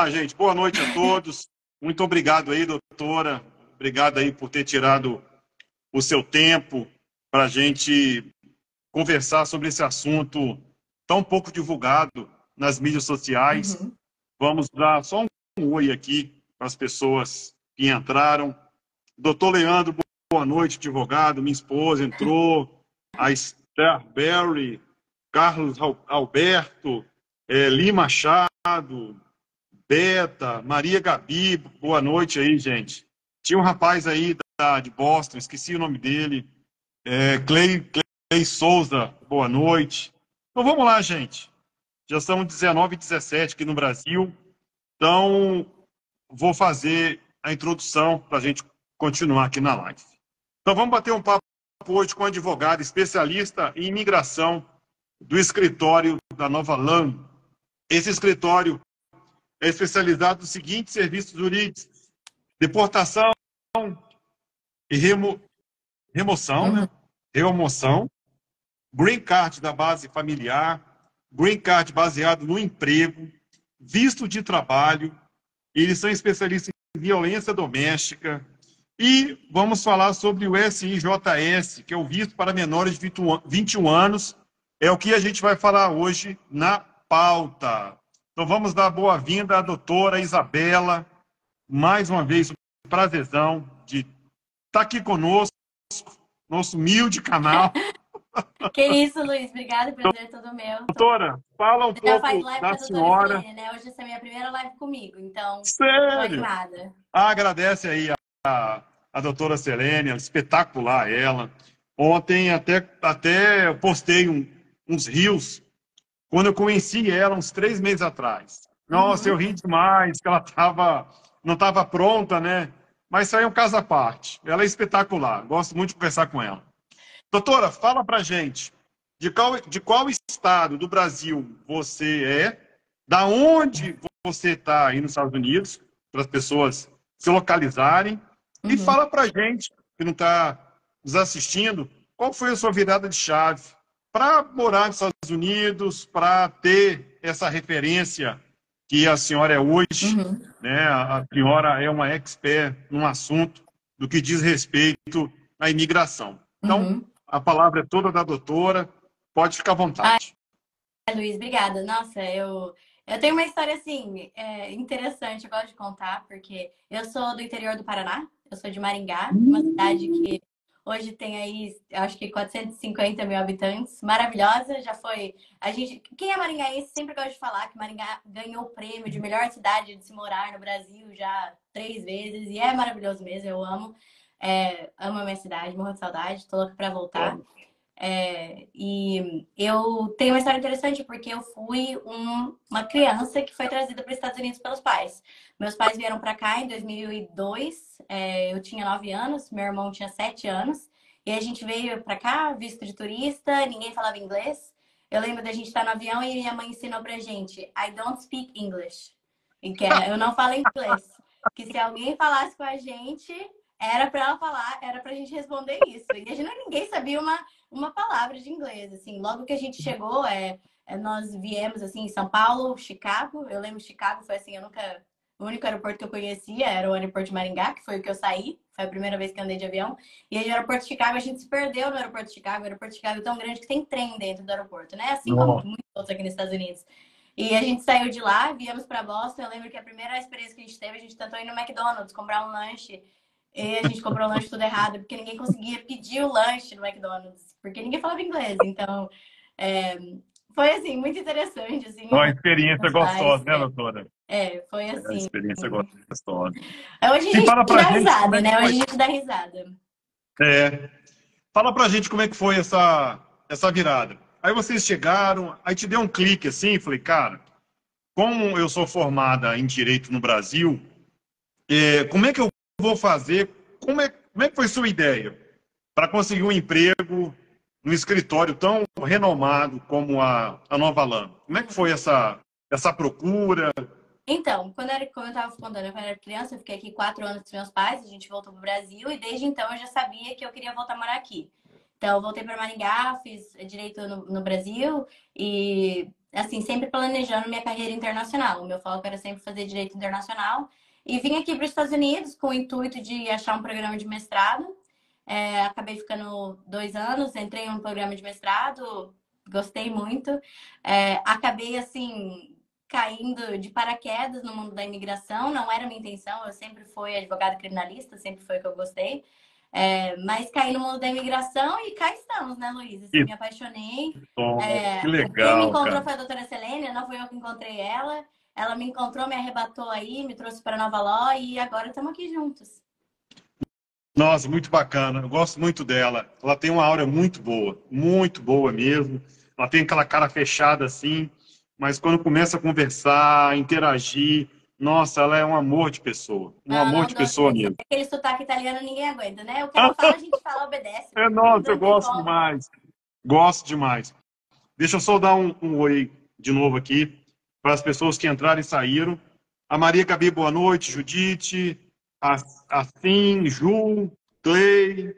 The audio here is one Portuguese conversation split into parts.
Gente. Boa noite a todos. Muito obrigado aí, doutora. Obrigado aí por ter tirado o seu tempo para a gente conversar sobre esse assunto tão pouco divulgado nas mídias sociais. Uhum. Vamos dar só um oi aqui para as pessoas que entraram. Doutor Leandro, boa noite, advogado. Minha esposa entrou. A Esther Berry, Carlos Alberto, Lima Machado, Beta, Maria Gabi, boa noite aí, gente. Tinha um rapaz aí de Boston, esqueci o nome dele. Clay Souza, boa noite. Então vamos lá, gente. Já são 19h17 aqui no Brasil. Então, vou fazer a introdução para a gente continuar aqui na live. Então vamos bater um papo hoje com um advogado especialista em imigração do escritório da Nova LAM. Esse escritório é especializado nos seguintes serviços jurídicos: deportação e remoção, Uhum. né? Remoção, green card da base familiar, green card baseado no emprego, visto de trabalho. Eles são especialistas em violência doméstica. E vamos falar sobre o SIJS, que é o visto para menores de 21 anos. É o que a gente vai falar hoje na pauta. Então vamos dar boa-vinda à doutora Isabela. Mais uma vez, um prazerzão de estar aqui conosco, nosso humilde canal. Que isso, Luiz. Obrigada, o prazer é todo meu. Doutora, fala um Já faz pouco live com da a doutora senhora. Selene, né? Hoje essa é a minha primeira live comigo, então tô Sério? animada. Agradece aí a doutora Selene, espetacular ela. Ontem até eu postei uns reels, quando eu conheci ela, uns 3 meses atrás. Nossa, eu Uhum. ri demais, que ela não estava pronta, né? Mas isso aí é um caso à parte. Ela é espetacular, gosto muito de conversar com ela. Doutora, fala pra gente, de qual estado do Brasil você é, da onde você está aí nos Estados Unidos, para as pessoas se localizarem, e Uhum. fala pra gente, que não está nos assistindo, qual foi a sua virada de chave para morar nos Estados Unidos, para ter essa referência que a senhora é hoje, Uhum. né? A senhora é uma expert num assunto do que diz respeito à imigração. Então, Uhum. a palavra é toda da doutora, pode ficar à Ai, vontade. Luiz, obrigada. Nossa, eu tenho uma história assim, interessante, eu gosto de contar, porque eu sou do interior do Paraná, eu sou de Maringá, uma cidade que hoje tem aí, acho que 450 mil habitantes, maravilhosa, já foi. Quem é maringaense sempre gosta de falar que Maringá ganhou o prêmio de melhor cidade de se morar no Brasil já 3 vezes, e é maravilhoso mesmo, eu amo. Amo a minha cidade, morro de saudade, tô louca pra voltar. E eu tenho uma história interessante porque eu fui uma criança que foi trazida para os Estados Unidos pelos pais. Meus pais vieram para cá em 2002, eu tinha 9 anos, meu irmão tinha 7 anos, e a gente veio para cá, visto de turista, ninguém falava inglês. Eu lembro da gente estar no avião e minha mãe ensinou pra gente: I don't speak English. E que eu não falo inglês. Que se alguém falasse com a gente, era para ela falar, era pra gente responder isso. E a gente ninguém sabia uma palavra de inglês, assim. Logo que a gente chegou, nós viemos, assim, em São Paulo, Chicago. Eu lembro Chicago, foi assim, o único aeroporto que eu conhecia era o aeroporto de Maringá, que foi o que eu saí. Foi a primeira vez que eu andei de avião. E aí, no aeroporto de Chicago, a gente se perdeu no aeroporto de Chicago. O aeroporto de Chicago é tão grande que tem trem dentro do aeroporto, né? Assim como Nossa. muitos outros aqui nos Estados Unidos. E a gente saiu de lá, viemos para Boston. Eu lembro que a primeira experiência que a gente teve, a gente tentou ir no McDonald's, comprar um lanche. E a gente comprou o lanche tudo errado, porque ninguém conseguia pedir o lanche no McDonald's, porque ninguém falava inglês. Então, é, foi assim, muito interessante, assim, Uma experiência meus pais. gostosa, né, doutora? Foi É uma assim. experiência gostosa. Hoje a E gente fala dá pra gente como risada, é que né? Hoje foi. a gente dá risada. É, fala pra gente como é que foi essa virada. Aí vocês chegaram, aí te deu um clique assim, falei, cara, como eu sou formada em Direito no Brasil, como é que eu vou fazer? Como é que foi sua ideia para conseguir um emprego no escritório tão renomado como a Nova Lã? Como é que foi Uhum. essa procura? Então, como eu estava contando, quando eu era criança, eu fiquei aqui 4 anos com meus pais, a gente voltou para o Brasil e desde então eu já sabia que eu queria voltar a morar aqui. Então, eu voltei para Maringá, fiz direito no Brasil e assim, sempre planejando minha carreira internacional. O meu foco era sempre fazer direito internacional. E vim aqui para os Estados Unidos com o intuito de achar um programa de mestrado. Acabei ficando 2 anos, entrei em um programa de mestrado, gostei muito. Acabei, assim, caindo de paraquedas no mundo da imigração. Não era minha intenção, eu sempre fui advogada criminalista, sempre foi o que eu gostei. Mas caí no mundo da imigração e cá estamos, né, Luiz? Assim, Que me apaixonei. bom, que Quem me legal, encontrou cara. foi a doutora Selênia, não fui eu que encontrei ela. Ela me encontrou, me arrebatou aí, me trouxe para Nova Ló e agora estamos aqui juntos. Nossa, muito bacana. Eu gosto muito dela. Ela tem uma aura muito boa mesmo. Ela tem aquela cara fechada assim, mas quando começa a conversar, interagir, nossa, ela é um amor de pessoa. Um Não, amor não de dou pessoa chance. mesmo. Aquele sotaque italiano ninguém aguenta, né? O que ela fala, a gente fala, obedece. Nossa, eu Não tem gosto como. demais. Gosto demais. Deixa eu só dar um oi de novo aqui para as pessoas que entraram e saíram. A Maria Gabi, boa noite. Judite, a, Assim, Ju, Clay,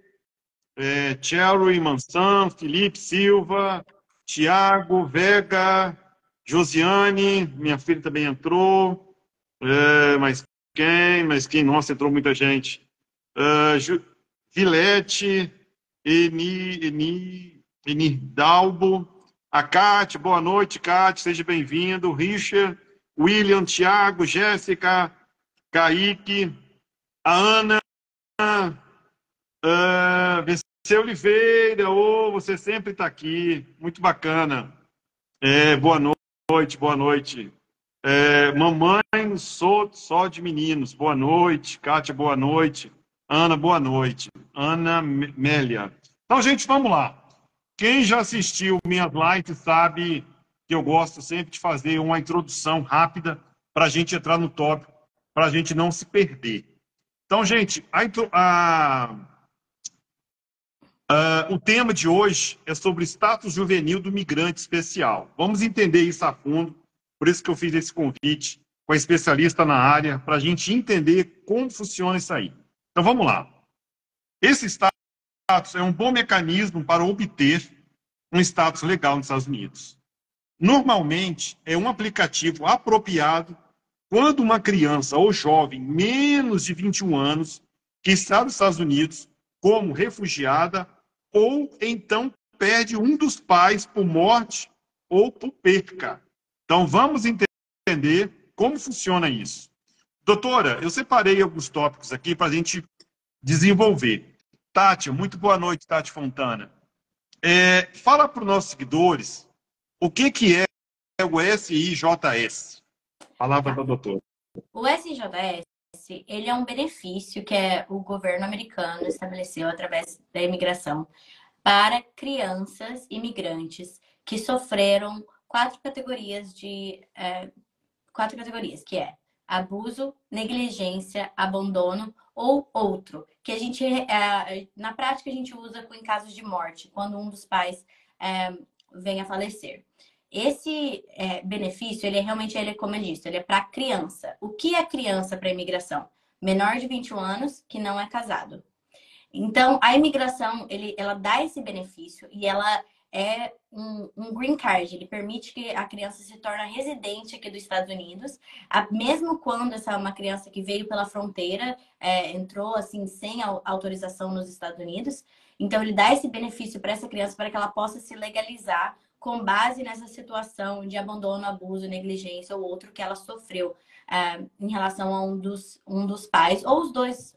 Cherry, Mansan, Felipe Silva, Tiago, Vega, Josiane, minha filha também entrou. Mas quem? Nossa, entrou muita gente. Vilete, Enidalbo, a Cátia, boa noite, Cátia, seja bem-vindo. Richard, William, Tiago, Jéssica, Kaique, a Ana, VC Oliveira, você sempre está aqui, muito bacana. Boa noite, boa noite. Mamãe, só de meninos, boa noite. Kátia, boa noite. Ana, boa noite. Ana Mélia. Então, gente, vamos lá. Quem já assistiu minhas lives sabe que eu gosto sempre de fazer uma introdução rápida para a gente entrar no tópico, para a gente não se perder. Então, gente, o tema de hoje é sobre o status juvenil do migrante especial. Vamos entender isso a fundo, por isso que eu fiz esse convite com a especialista na área, para a gente entender como funciona isso aí. Então, vamos lá. Esse status é um bom mecanismo para obter um status legal nos Estados Unidos. Normalmente, é um aplicativo apropriado quando uma criança ou jovem menos de 21 anos que está nos Estados Unidos como refugiada ou então perde um dos pais por morte ou por perca. Então, vamos entender como funciona isso. Doutora, eu separei alguns tópicos aqui para a gente desenvolver. Tati, muito boa noite, Tati Fontana. Fala para os nossos seguidores o que é o SIJS. Palavra Tá. da doutora. O SJS, ele é um benefício que o governo americano estabeleceu através da imigração para crianças imigrantes que sofreram quatro categorias, que é abuso, negligência, abandono ou outro, que a gente, na prática, a gente usa em casos de morte, quando um dos pais vem a falecer. Esse benefício, ele é como eu disse, ele é para criança. O que é criança para imigração? Menor de 21 anos que não é casado. Então, a imigração, ela dá esse benefício e ela é um green card. Ele permite que a criança se torne residente aqui dos Estados Unidos, mesmo quando essa é uma criança que veio pela fronteira, entrou assim sem autorização nos Estados Unidos. Então, ele dá esse benefício para essa criança para que ela possa se legalizar com base nessa situação de abandono, abuso, negligência ou outro que ela sofreu em relação a um dos pais, ou os dois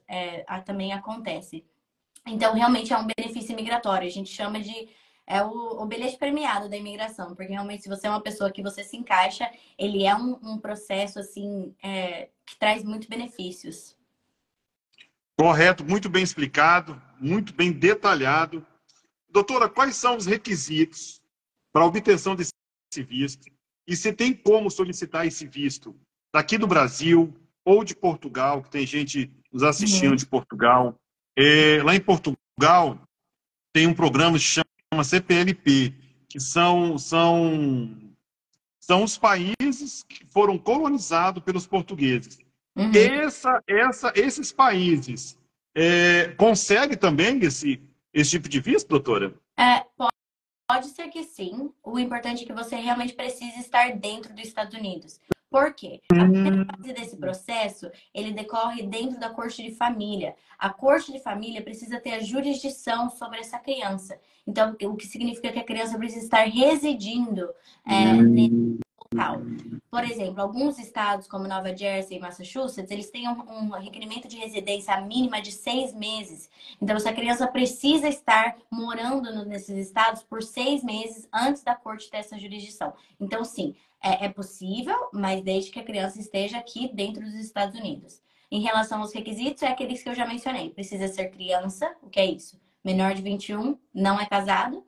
também acontece. Então, realmente é um benefício migratório. A gente chama de o bilhete premiado da imigração, porque realmente, se você é uma pessoa que você se encaixa, ele é um processo assim que traz muitos benefícios. Correto, muito bem explicado, muito bem detalhado. Doutora, quais são os requisitos para a obtenção desse visto? E se tem como solicitar esse visto daqui do Brasil ou de Portugal, que tem gente nos assistindo de Portugal. Lá em Portugal tem um programa que se chama CPLP, que são os países que foram colonizados pelos portugueses. Esses países conseguem também esse tipo de visto, doutora? Pode ser que sim. O importante é que você realmente precise estar dentro dos Estados Unidos. Por quê? A primeira fase desse processo, ele decorre dentro da corte de família. A corte de família precisa ter a jurisdição sobre essa criança. Então, o que significa que a criança precisa estar residindo nesse local. Por exemplo, alguns estados, como Nova Jersey e Massachusetts, eles têm um requerimento de residência mínima de 6 meses. Então, essa criança precisa estar morando nesses estados por 6 meses antes da corte ter essa jurisdição. Então, sim, é possível, mas desde que a criança esteja aqui dentro dos Estados Unidos. Em relação aos requisitos, é aqueles que eu já mencionei. Precisa ser criança, o que é isso? Menor de 21, não é casado.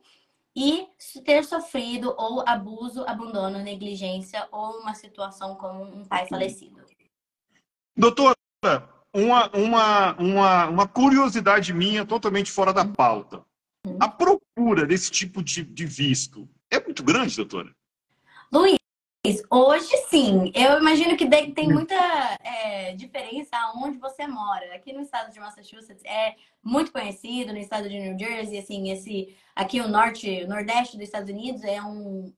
E ter sofrido ou abuso, abandono, negligência ou uma situação como um pai falecido. Doutora, uma curiosidade minha totalmente fora da pauta. A procura desse tipo de visto é muito grande, doutora? Luiz, hoje sim. Eu imagino que tem muita diferença aonde você mora. Aqui no estado de Massachusetts é muito conhecido, no estado de New Jersey, assim, aqui o nordeste dos Estados Unidos é um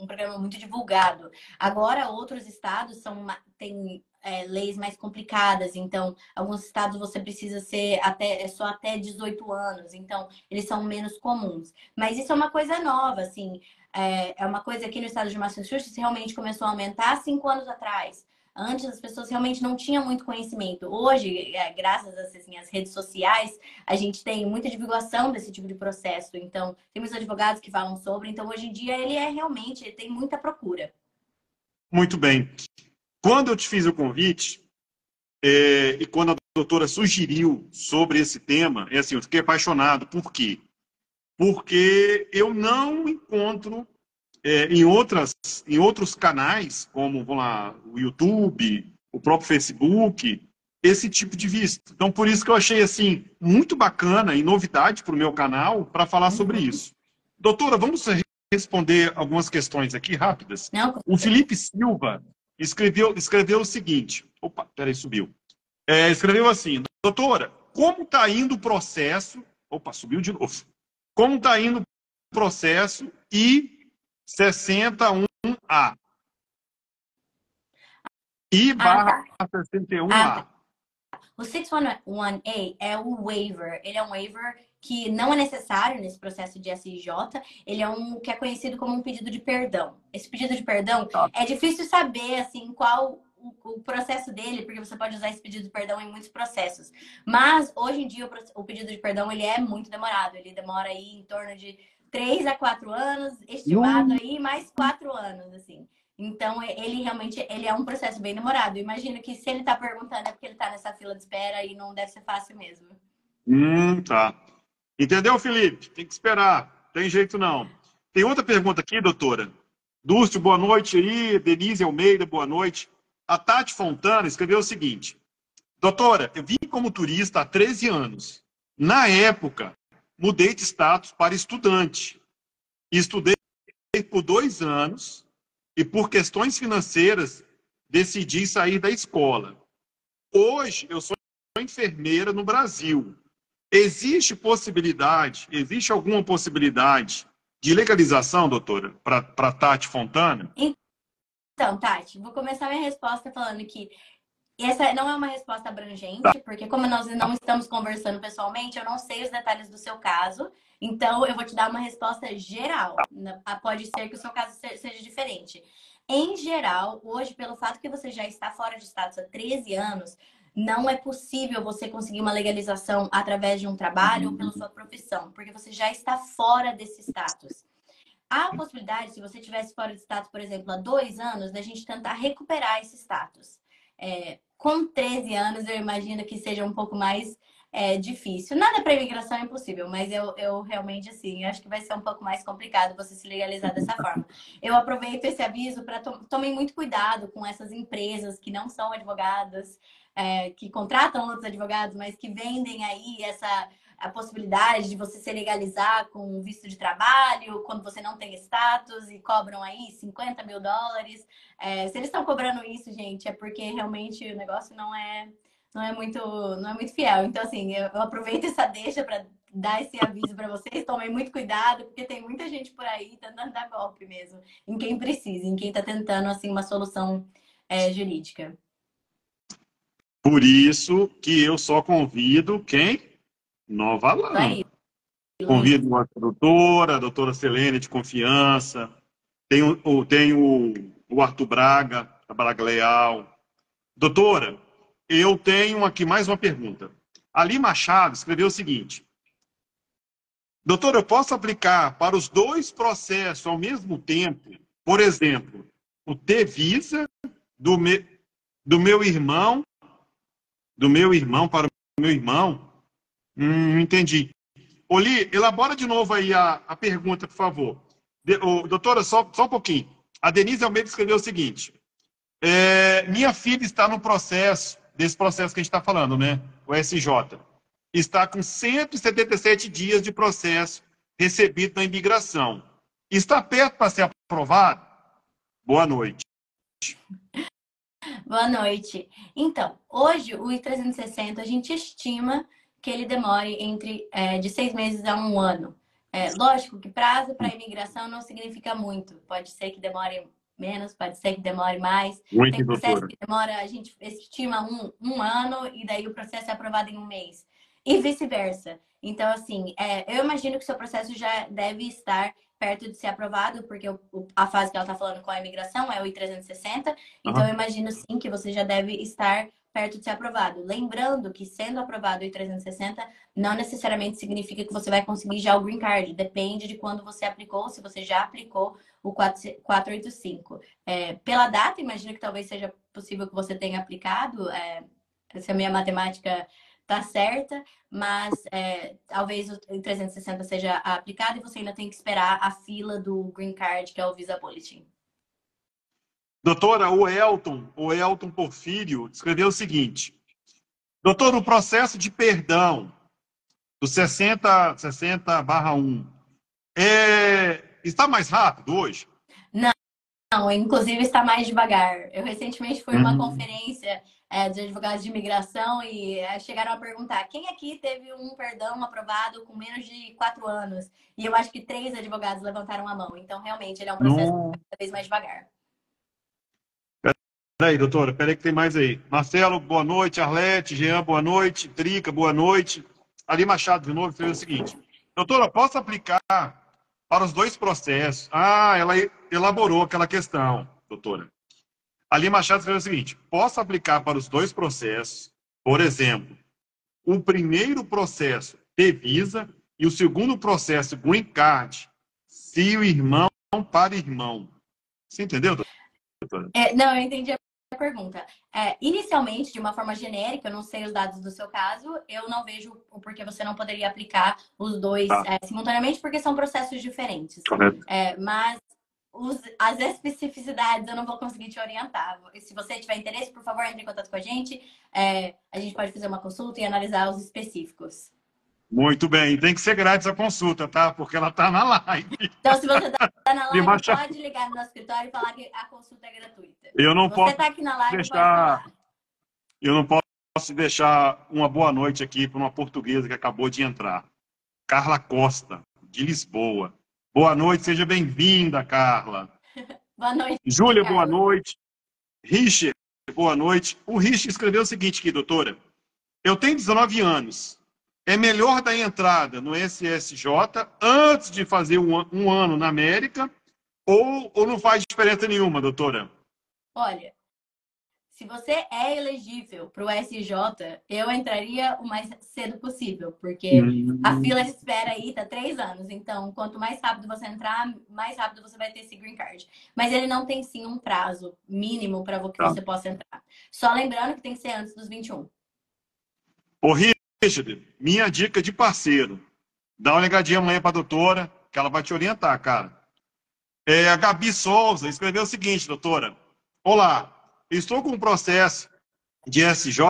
programa muito divulgado. Agora, outros estados têm leis mais complicadas. Então, alguns estados você precisa ser só até 18 anos. Então, eles são menos comuns. Mas isso é uma coisa nova, assim. É uma coisa aqui no estado de Massachusetts realmente começou a aumentar 5 anos atrás. Antes as pessoas realmente não tinham muito conhecimento. Hoje, graças às redes sociais, a gente tem muita divulgação desse tipo de processo. Então, tem muitos advogados que falam sobre. Então, hoje em dia, ele tem muita procura. Muito bem. Quando eu te fiz o convite, e quando a doutora sugeriu sobre esse tema, assim, eu fiquei apaixonado. Por quê? Porque eu não encontro em outros canais, como vamos lá, o YouTube, o próprio Facebook, esse tipo de visto. Então, por isso que eu achei assim muito bacana e novidade para o meu canal para falar sobre isso. Doutora, vamos responder algumas questões aqui rápidas. Não? O Felipe Silva escreveu o seguinte. Opa, peraí, subiu. Escreveu assim, doutora, como está indo o processo? Opa, subiu de novo. Como está indo o processo I-61A? I/61A. O 611A é o waiver. Ele é um waiver que não é necessário nesse processo de SIJ. Ele é que é conhecido como um pedido de perdão. Esse pedido de perdão é difícil saber assim qual o processo dele, porque você pode usar esse pedido de perdão em muitos processos. Mas hoje em dia o pedido de perdão ele é muito demorado. Ele demora aí em torno de 3 a 4 anos, estimado aí mais 4 anos, assim. Então, ele realmente é um processo bem demorado. Imagino que se ele está perguntando é porque ele está nessa fila de espera e não deve ser fácil mesmo. Tá. Entendeu, Felipe? Tem que esperar. Tem jeito não. Tem outra pergunta aqui, doutora. Dúcio, boa noite aí. Denise Almeida, boa noite. A Tati Fontana escreveu o seguinte. Doutora, eu vim como turista há 13 anos. Na época, mudei de status para estudante. Estudei por 2 anos e por questões financeiras decidi sair da escola. Hoje eu sou enfermeira no Brasil. Existe alguma possibilidade de legalização, doutora, para Tati Fontana? Então, Tati, vou começar minha resposta falando que essa não é uma resposta abrangente, porque como nós não estamos conversando pessoalmente, eu não sei os detalhes do seu caso. Então, eu vou te dar uma resposta geral. Pode ser que o seu caso seja diferente. Em geral, hoje, pelo fato que você já está fora de status há 13 anos, não é possível você conseguir uma legalização através de um trabalho ou pela sua profissão, porque você já está fora desse status. Há a possibilidade, se você estivesse fora de status, por exemplo, há 2 anos, da gente tentar recuperar esse status. Com 13 anos, eu imagino que seja um pouco mais difícil. Nada para imigração é impossível, mas eu realmente, assim, acho que vai ser um pouco mais complicado você se legalizar dessa forma. Eu aproveito esse aviso para tomem muito cuidado com essas empresas que não são advogadas, que contratam outros advogados, mas que vendem aí a possibilidade de você se legalizar com visto de trabalho, quando você não tem status e cobram aí $50 mil. Se eles estão cobrando isso, gente, é porque realmente o negócio não é muito fiel. Então, assim, eu aproveito essa deixa para dar esse aviso para vocês. Tomem muito cuidado, porque tem muita gente por aí tentando dar golpe mesmo. Em quem precisa, em quem está tentando assim, uma solução jurídica. Por isso que eu só convido quem? Nova Isso aí, Lã. Luiz. Convido a doutora Selene de confiança. Tem o Arthur Braga, a Braga Leal. Doutora, eu tenho aqui mais uma pergunta. Ali Machado escreveu o seguinte: doutora, eu posso aplicar para os dois processos ao mesmo tempo? Por exemplo, o T-Visa do meu irmão para o meu irmão? Não entendi. Oli, elabora de novo aí a pergunta, por favor. Doutora, só um pouquinho. A Denise Almeida escreveu o seguinte: minha filha está no processo, desse processo que a gente está falando, né? O SJ. Está com 177 dias de processo recebido na imigração. Está perto para ser aprovado? Boa noite. Boa noite. Então, hoje o I-360 a gente estima que ele demore de 6 meses a 1 ano. Lógico que prazo para imigração não significa muito. Pode ser que demore menos, pode ser que demore mais. Muito, Tem processo doutora. que demora, a gente estima um ano e daí o processo é aprovado em 1 mês. E vice-versa. Então, assim, eu imagino que o seu processo já deve estar perto de ser aprovado, porque a fase que ela está falando com a imigração é o I-360. Então, eu imagino sim que você já deve estar perto de ser aprovado. Lembrando que, sendo aprovado o I-360, não necessariamente significa que você vai conseguir já o Green Card. Depende de quando você aplicou, se você já aplicou o 485. Pela data, imagino que talvez seja possível que você tenha aplicado. Se a minha matemática está certa, mas talvez o 360 seja aplicado e você ainda tem que esperar a fila do Green Card, que é o Visa Bulletin. Doutora, o Elton Porfírio escreveu o seguinte: doutor, o processo de perdão do 60/1 está mais rápido hoje? Não, inclusive está mais devagar. Eu recentemente fui a uma conferência dos advogados de imigração e chegaram a perguntar: quem aqui teve um perdão aprovado com menos de 4 anos? E eu acho que 3 advogados levantaram a mão. Então, realmente, ele é um processo cada vez mais devagar. Peraí, doutora, peraí que tem mais aí. Marcelo, boa noite. Arlete, Jean, boa noite. Drica, boa noite. Ali Machado, de novo, fez o seguinte: doutora, posso aplicar para os dois processos? Ela elaborou aquela questão, doutora. Ali Machado escreveu o seguinte: posso aplicar para os dois processos, por exemplo, o primeiro processo T-Visa e o segundo processo Green Card, se o irmão para irmão. Você entendeu, doutora? Não, eu entendi a pergunta. Inicialmente, de uma forma genérica, eu não sei os dados do seu caso, eu não vejo o porquê você não poderia aplicar os dois simultaneamente, porque são processos diferentes. Correto. Mas as especificidades eu não vou conseguir te orientar. Se você tiver interesse, por favor, entre em contato com a gente pode fazer uma consulta e analisar os específicos. Muito bem, tem que ser grátis a consulta, tá? Porque ela está na live. Então, se você está na live, pode ligar no nosso escritório e falar que a consulta é gratuita. Eu não se posso você está aqui na live, deixar... pode falar. Eu não posso deixar uma boa noite aqui para uma portuguesa que acabou de entrar. Carla Costa, de Lisboa. Boa noite, seja bem-vinda, Carla. Boa noite, Júlia, boa Carla. noite. Richard, boa noite. O Richard escreveu o seguinte aqui, doutora: eu tenho 19 anos. É melhor dar entrada no SSJ antes de fazer um ano na América ou não faz diferença nenhuma, doutora? Olha, se você é elegível para o SJ, eu entraria o mais cedo possível, porque a fila de espera aí está 3 anos. Então, quanto mais rápido você entrar, mais rápido você vai ter esse Green Card. Mas ele não tem, sim, um prazo mínimo para que você possa entrar. Só lembrando que tem que ser antes dos 21. Ô, Richard, minha dica de parceiro. Dá uma ligadinha amanhã para a doutora, que ela vai te orientar, cara. A Gabi Souza escreveu o seguinte, doutora: olá, estou com um processo de SJ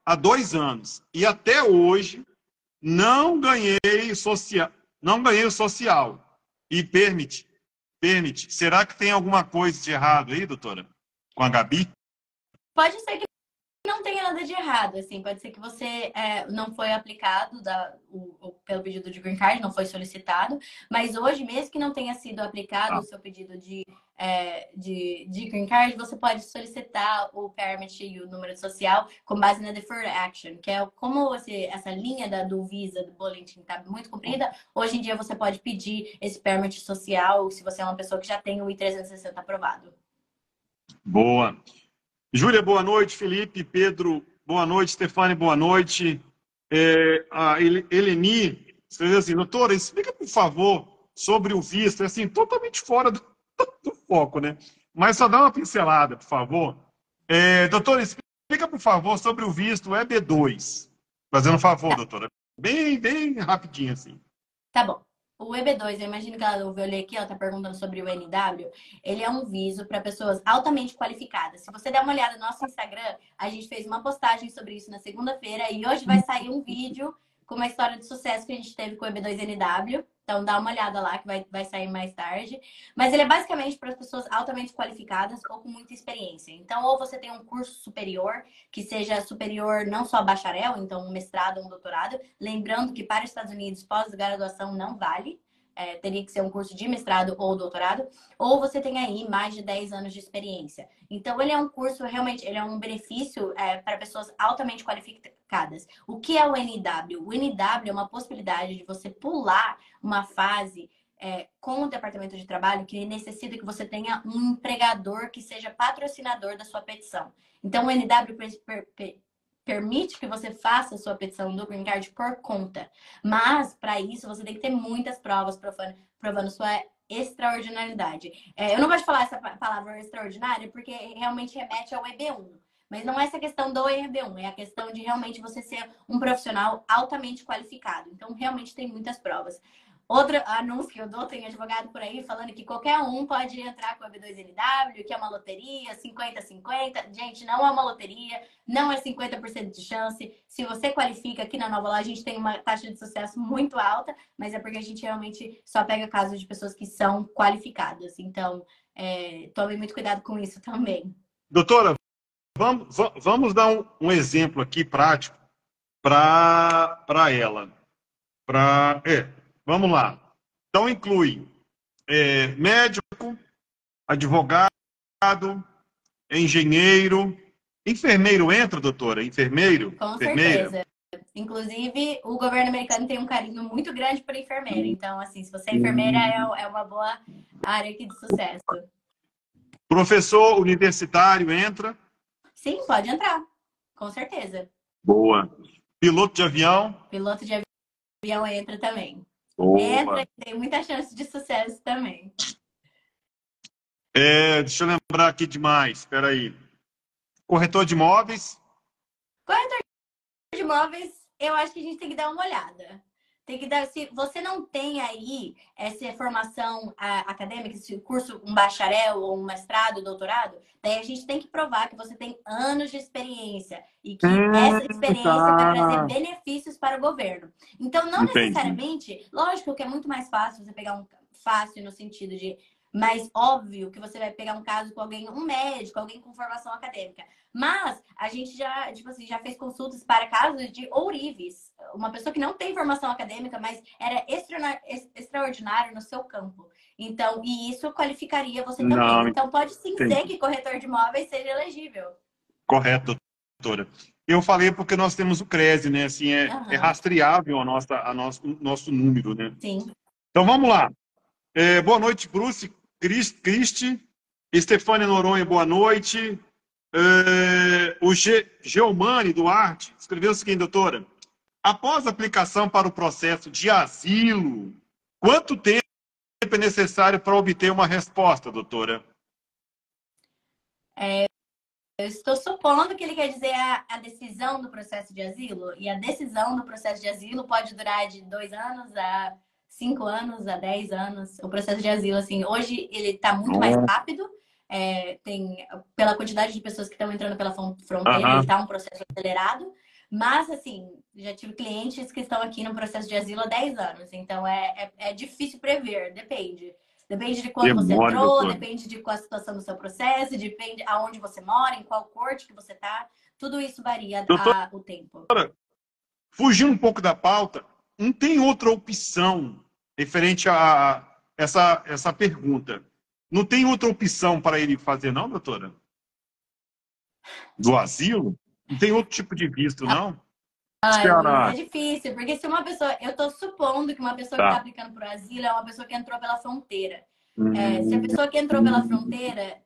há 2 anos e até hoje não ganhei o social e permite. Será que tem alguma coisa de errado aí, doutora? Com a Gabi? Pode ser que não tenha nada de errado, assim, pode ser que você não foi aplicado pelo pedido de green card, não foi solicitado, mas hoje, mesmo que não tenha sido aplicado o seu pedido de green card, você pode solicitar o permit e o número social com base na deferred action, que é como essa linha do Visa, do Bulletin, está muito comprida. Hoje em dia você pode pedir esse permit social se você é uma pessoa que já tem o I-360 aprovado. Boa. Júlia, boa noite. Felipe, Pedro, boa noite. Stefane, boa noite. A Eleni escreveu assim: doutora, explica, por favor, sobre o visto. É assim, totalmente fora do foco, né? Mas só dá uma pincelada, por favor. Doutora, explica, por favor, sobre o visto EB2. Fazendo um favor, doutora. Bem rapidinho, assim. Tá bom. O EB2, eu imagino que ela ouviu ler aqui, ela tá perguntando sobre o NW. Ele é um visto para pessoas altamente qualificadas. Se você der uma olhada no nosso Instagram, a gente fez uma postagem sobre isso na segunda-feira e hoje vai sair um vídeo com uma história de sucesso que a gente teve com o EB2NW. Então dá uma olhada lá que vai sair mais tarde. Mas ele é basicamente para as pessoas altamente qualificadas ou com muita experiência. Então, ou você tem um curso superior, que seja superior não só bacharel, então um mestrado ou um doutorado. Lembrando que para os Estados Unidos, pós-graduação não vale. Teria que ser um curso de mestrado ou doutorado, ou você tem aí mais de 10 anos de experiência. Então, ele é um curso, realmente, ele é um benefício para pessoas altamente qualificadas. O que é o NW? O NW é uma possibilidade de você pular uma fase com o departamento de trabalho que necessita que você tenha um empregador que seja patrocinador da sua petição. Então, o NW permite que você faça a sua petição do Green Card por conta. Mas, para isso, você tem que ter muitas provas provando sua extraordinariedade. Eu não gosto de falar essa palavra extraordinária porque realmente remete ao EB1. Mas não é essa questão do EB1, é a questão de realmente você ser um profissional altamente qualificado. Então, realmente tem muitas provas. Outro anúncio que eu dou, tem advogado por aí falando que qualquer um pode entrar com o EB2NW, que é uma loteria, 50-50. Gente, não é uma loteria, não é 50% de chance. Se você qualifica aqui na Nova Law, a gente tem uma taxa de sucesso muito alta, mas é porque a gente realmente só pega casos de pessoas que são qualificadas. Então, tome muito cuidado com isso também. Doutora, vamos dar um exemplo aqui prático para ela. Vamos lá. Então, inclui médico, advogado, engenheiro, enfermeiro entra, doutora? Enfermeiro? Com Enfermeira? certeza. Inclusive, o governo americano tem um carinho muito grande por enfermeira. Então, assim, se você é enfermeira, é uma boa área aqui de sucesso. Professor universitário entra? Sim, pode entrar. Com certeza. Boa. Piloto de avião? Piloto de avião entra também. Boa. Entra e tem muita chance de sucesso também. Deixa eu lembrar aqui demais. Espera aí. Corretor de imóveis? Corretor de imóveis, eu acho que a gente tem que dar uma olhada. Tem que dar, se você não tem aí essa formação acadêmica, esse curso, um bacharel ou um mestrado, doutorado, daí a gente tem que provar que você tem anos de experiência e que essa experiência vai trazer benefícios para o governo. Então, não necessariamente, lógico que é muito mais fácil você pegar um fácil no sentido de mais óbvio que você vai pegar um caso com alguém, um médico, alguém com formação acadêmica. Mas a gente já, tipo assim, já fez consultas para casos de ourives. Uma pessoa que não tem formação acadêmica, mas era extraordinário no seu campo. Então, e isso qualificaria você também. Não, então, pode sim ser que corretor de imóveis seja elegível. Correto, doutora. Eu falei porque nós temos o CRESE, né? Assim, é rastreável o nosso número, né? Sim. Então, vamos lá. Boa noite, Bruce, Cristi, Estefânia Noronha, boa noite. O Geomani Duarte escreveu o seguinte, doutora. Após a aplicação para o processo de asilo, quanto tempo é necessário para obter uma resposta, doutora? Eu estou supondo que ele quer dizer a decisão do processo de asilo. E a decisão do processo de asilo pode durar de 2 anos a 5 anos, a 10 anos. O processo de asilo, assim, hoje ele está muito mais rápido. Pela quantidade de pessoas que estão entrando pela fronteira, ele está um processo acelerado. Mas, assim, já tive clientes que estão aqui no processo de asilo há 10 anos. Então, é difícil prever, depende. Depende de quando você entrou, doutora. Depende de qual a situação do seu processo, depende aonde você mora, em qual corte que você tá. Tudo isso varia Doutora, o tempo. fugindo um pouco da pauta, não tem outra opção referente a essa pergunta. Não tem outra opção para ele fazer, não, doutora? Do asilo? Não tem outro tipo de visto, não? Ai, Luiz, é Ceará. difícil, porque se uma pessoa. Eu estou supondo que uma pessoa que está Tá. aplicando para o asilo é uma pessoa que entrou pela fronteira. Se a Hum, pessoa que entrou pela fronteira,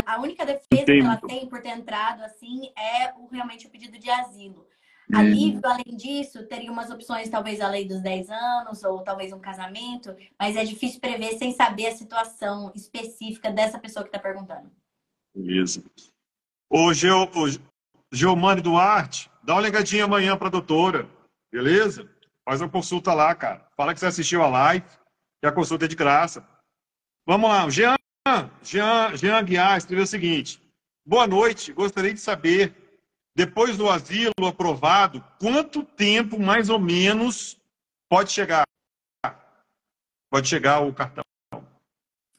a única defesa que ela entendo. tem por ter entrado assim é realmente o pedido de asilo. Alívio, Hum, além disso, teria umas opções, talvez a lei dos 10 anos, ou talvez um casamento, mas é difícil prever sem saber a situação específica dessa pessoa que está perguntando. beleza. Ô, Geomani Duarte, dá uma ligadinha amanhã para a doutora, beleza? Faz uma consulta lá, cara. Fala que você assistiu a live, que a consulta é de graça. Vamos lá, o Jean Aguiar escreveu o seguinte: boa noite, gostaria de saber, depois do asilo aprovado, quanto tempo mais ou menos pode chegar? Pode chegar o cartão?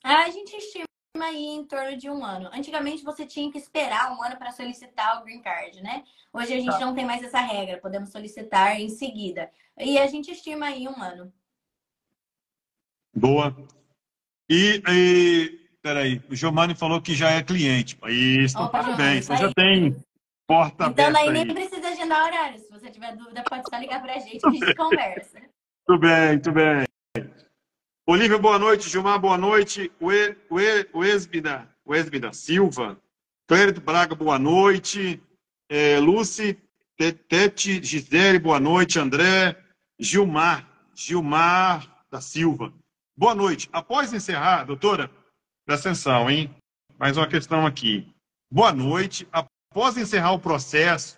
A gente estima aí em torno de 1 ano. Antigamente você tinha que esperar 1 ano para solicitar o Green Card, né? Hoje a gente Tá. não tem mais essa regra, podemos solicitar em seguida. E a gente estima aí 1 ano. Boa. Peraí, o Giovanni falou que já é cliente. Isso, Opa, Giovanni, parabéns. isso Você já aí. tem porta Então daí aberta nem aí. precisa agendar horário. Se você tiver dúvida, pode só ligar pra gente que a gente conversa. Tudo bem, muito bem. Olívia, boa noite. Gilmar, boa noite. Esbida Silva. Clérito Braga, boa noite. Lúcia, Tete, Gisele, boa noite. André, Gilmar da Silva. Boa noite. Após encerrar, doutora, presta atenção, hein? Mais uma questão aqui. Boa noite. Após encerrar o processo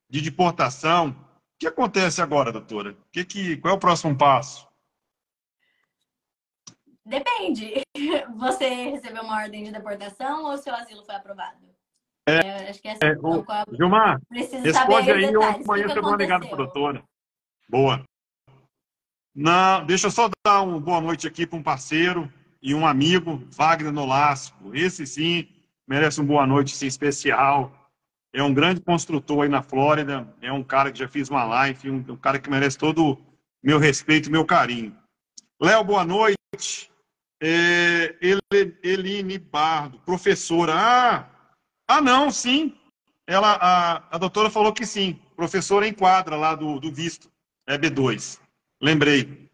de deportação, o que acontece agora, doutora? Qual é o próximo passo? Depende. Você recebeu uma ordem de deportação ou seu asilo foi aprovado? Acho que essa é a questão. Gilmar, Preciso saber responde aí os aí ou detalhes. O que amanhã que você dá uma ligada para a aconteceu? doutora. Boa. Não, deixa eu só dar uma boa noite aqui para um parceiro e um amigo, Wagner Nolasco. Esse sim merece uma boa noite sim, especial. É um grande construtor aí na Flórida. É um cara que já fiz uma live, um cara que merece todo o meu respeito e meu carinho. Léo, boa noite. Eline Bardo, professora. Não, sim. A doutora falou que sim. Professora enquadra lá do visto. É B2. Lembrei.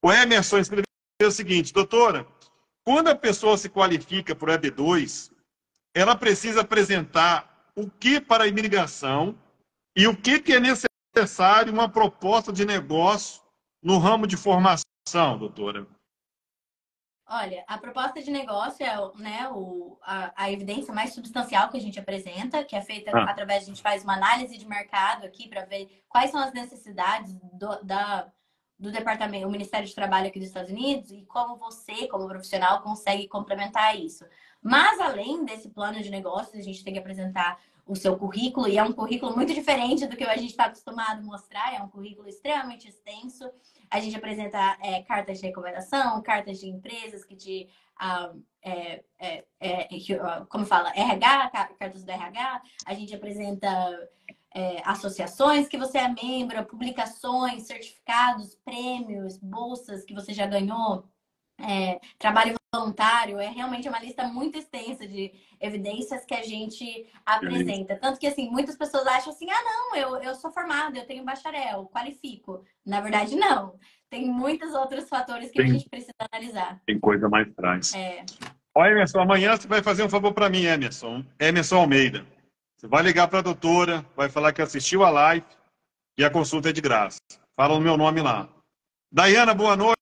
O Emerson escreveu o seguinte: doutora, quando a pessoa se qualifica para o EB2, ela precisa apresentar o que para a imigração e o que é necessário uma proposta de negócio no ramo de formação, doutora? Olha, a proposta de negócio é né, a evidência mais substancial que a gente apresenta, que é feita através, a gente faz uma análise de mercado aqui para ver quais são as necessidades do departamento, o Ministério de Trabalho aqui dos Estados Unidos e como você, como profissional, consegue complementar isso. Mas, além desse plano de negócios, a gente tem que apresentar o seu currículo, e é um currículo muito diferente do que a gente está acostumado a mostrar, é um currículo extremamente extenso. A gente apresenta cartas de recomendação, cartas de empresas que te... como fala? RH, cartas do RH. A gente apresenta associações que você é membro, publicações, certificados, prêmios, bolsas que você já ganhou. Trabalho voluntário, é realmente uma lista muito extensa de evidências que a gente apresenta. Tanto que, assim, muitas pessoas acham assim, não, eu sou formada, eu tenho bacharel, qualifico. Na verdade, não. Tem muitos outros fatores que a gente precisa analisar. Tem coisa mais atrás. Ó, Emerson, amanhã você vai fazer um favor para mim, Emerson Almeida. Você vai ligar para a doutora, vai falar que assistiu a live e a consulta é de graça. Fala o meu nome lá. Daiana, boa noite.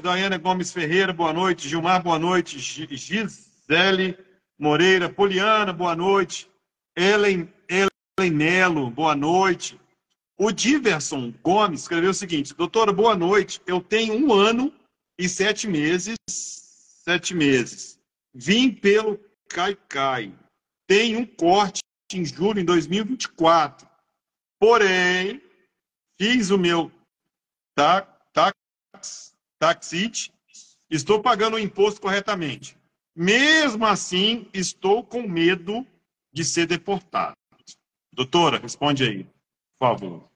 Daiana Gomes Ferreira, boa noite. Gilmar, boa noite. Gisele Moreira. Poliana, boa noite. Ellen Melo, boa noite. O Diverson Gomes escreveu o seguinte: doutora, boa noite. Eu tenho 1 ano e 7 meses. 7 meses. Vim pelo Caicai. Tenho um corte em julho de 2024. Porém, fiz o meu Taxit, estou pagando o imposto corretamente. Mesmo assim, estou com medo de ser deportado. Doutora, responde aí, por favor.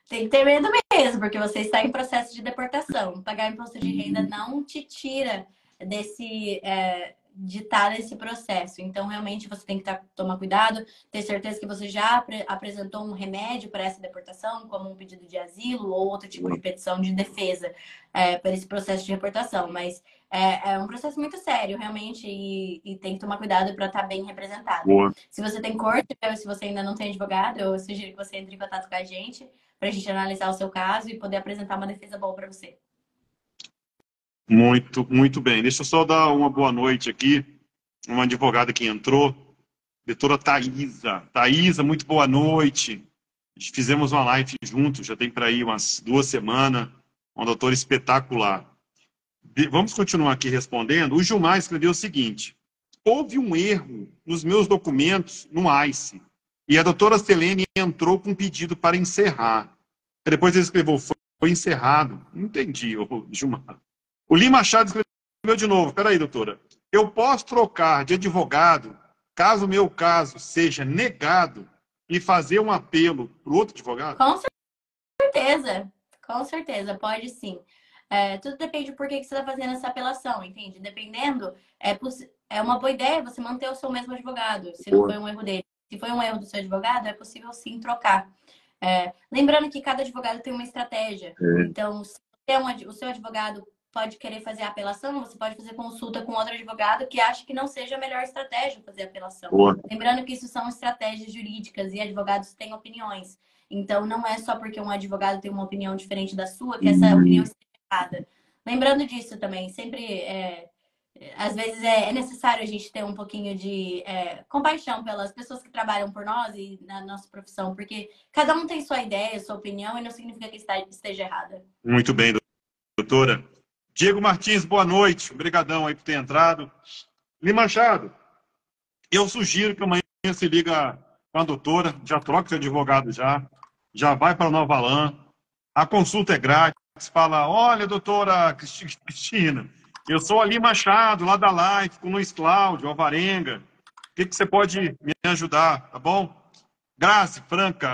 Tem que ter medo mesmo, porque você está em processo de deportação. Pagar imposto de renda não te tira de estar nesse processo. Então, realmente, você tem que tomar cuidado, ter certeza que você já apresentou um remédio para essa deportação, como um pedido de asilo ou outro tipo de petição de defesa para esse processo de deportação. Mas é um processo muito sério, realmente, e tem que tomar cuidado para estar bem representado. Boa. Se você tem corte, ou se você ainda não tem advogado, eu sugiro que você entre em contato com a gente para a gente analisar o seu caso e poder apresentar uma defesa boa para você. Muito, muito bem. Deixa eu só dar uma boa noite aqui. Uma advogada que entrou, doutora Thaisa. Thaisa, muito boa noite. Fizemos uma live juntos, já tem para aí umas 2 semanas. Uma doutora espetacular. Vamos continuar aqui respondendo. O Gilmar escreveu o seguinte: houve um erro nos meus documentos no ICE e a doutora Selene entrou com um pedido para encerrar. Depois ele escreveu, foi encerrado. Não entendi, Gilmar. O Lima Machado escreveu de novo. Peraí, doutora. Eu posso trocar de advogado caso o meu caso seja negado e fazer um apelo para o outro advogado? Com certeza, pode sim. Tudo depende do porquê que você está fazendo essa apelação, entende? Dependendo, é uma boa ideia você manter o seu mesmo advogado, se não foi um erro dele. Se foi um erro do seu advogado, é possível sim trocar. Lembrando que cada advogado tem uma estratégia. Então, se o seu advogado pode querer fazer a apelação, você pode fazer consulta com outro advogado que acha que não seja a melhor estratégia fazer a apelação. Lembrando que isso são estratégias jurídicas e advogados têm opiniões. Então, não é só porque um advogado tem uma opinião diferente da sua que essa opinião está errada. Lembrando disso também, sempre, às vezes é necessário a gente ter um pouquinho de compaixão pelas pessoas que trabalham por nós e na nossa profissão, porque cada um tem sua ideia, sua opinião, e não significa que esteja errada. Muito bem, doutora. Diego Martins, boa noite. Obrigadão aí por ter entrado. Lima Machado, eu sugiro que amanhã se liga com a doutora, já troca seu advogado já vai para Nova Lã. A consulta é grátis. Fala, olha, doutora Cristina, eu sou ali Machado, lá da Life, com o Luiz Cláudio, Alvarenga. O que você pode me ajudar, tá bom? Grazi Franca,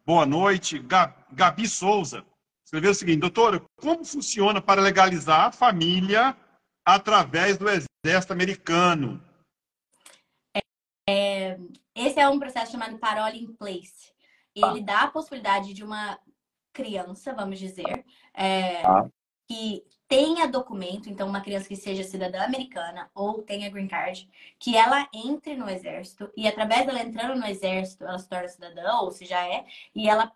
boa noite. Gabi Souza escreveu o seguinte: doutora, como funciona para legalizar a família através do exército americano? Esse é um processo chamado Parole in Place. Ele dá a possibilidade de uma criança, vamos dizer, que tenha documento, então uma criança que seja cidadã americana ou tenha green card, que ela entre no exército e através dela entrando no exército, ela se torna cidadã, ou se já é, e ela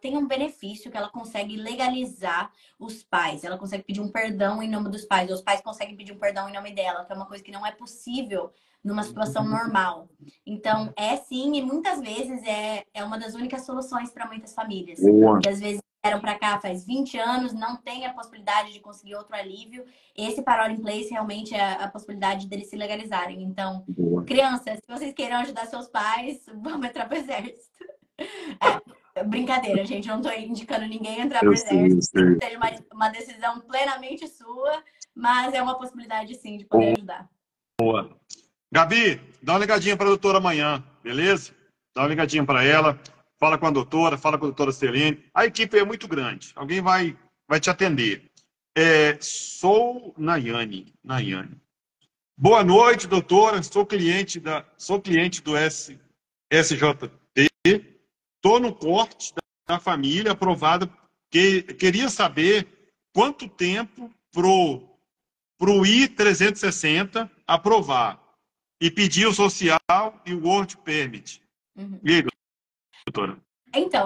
tem um benefício que ela consegue legalizar os pais. Ela consegue pedir um perdão em nome dos pais. Ou os pais conseguem pedir um perdão em nome dela, que é uma coisa que não é possível numa situação normal. Então, sim, e muitas vezes é uma das únicas soluções para muitas famílias. Que às vezes vieram para cá faz 20 anos, não tem a possibilidade de conseguir outro alívio. Esse Parole in Place realmente é a possibilidade deles se legalizarem. Então, crianças, se vocês queiram ajudar seus pais, vamos entrar para o exército. Brincadeira, gente. Não estou indicando ninguém entrar para o exército. Seja uma decisão plenamente sua, mas é uma possibilidade, sim, de poder ajudar. Boa. Gabi, dá uma ligadinha para a doutora amanhã, beleza? Dá uma ligadinha para ela. Fala com a doutora Selene. A equipe é muito grande. Alguém vai te atender. Sou Nayane. Boa noite, doutora. Sou cliente do SJT. Estou no corte da família aprovado. Queria saber quanto tempo pro I-360 aprovar e pedir o social e o Work Permit. E aí, doutora? Então,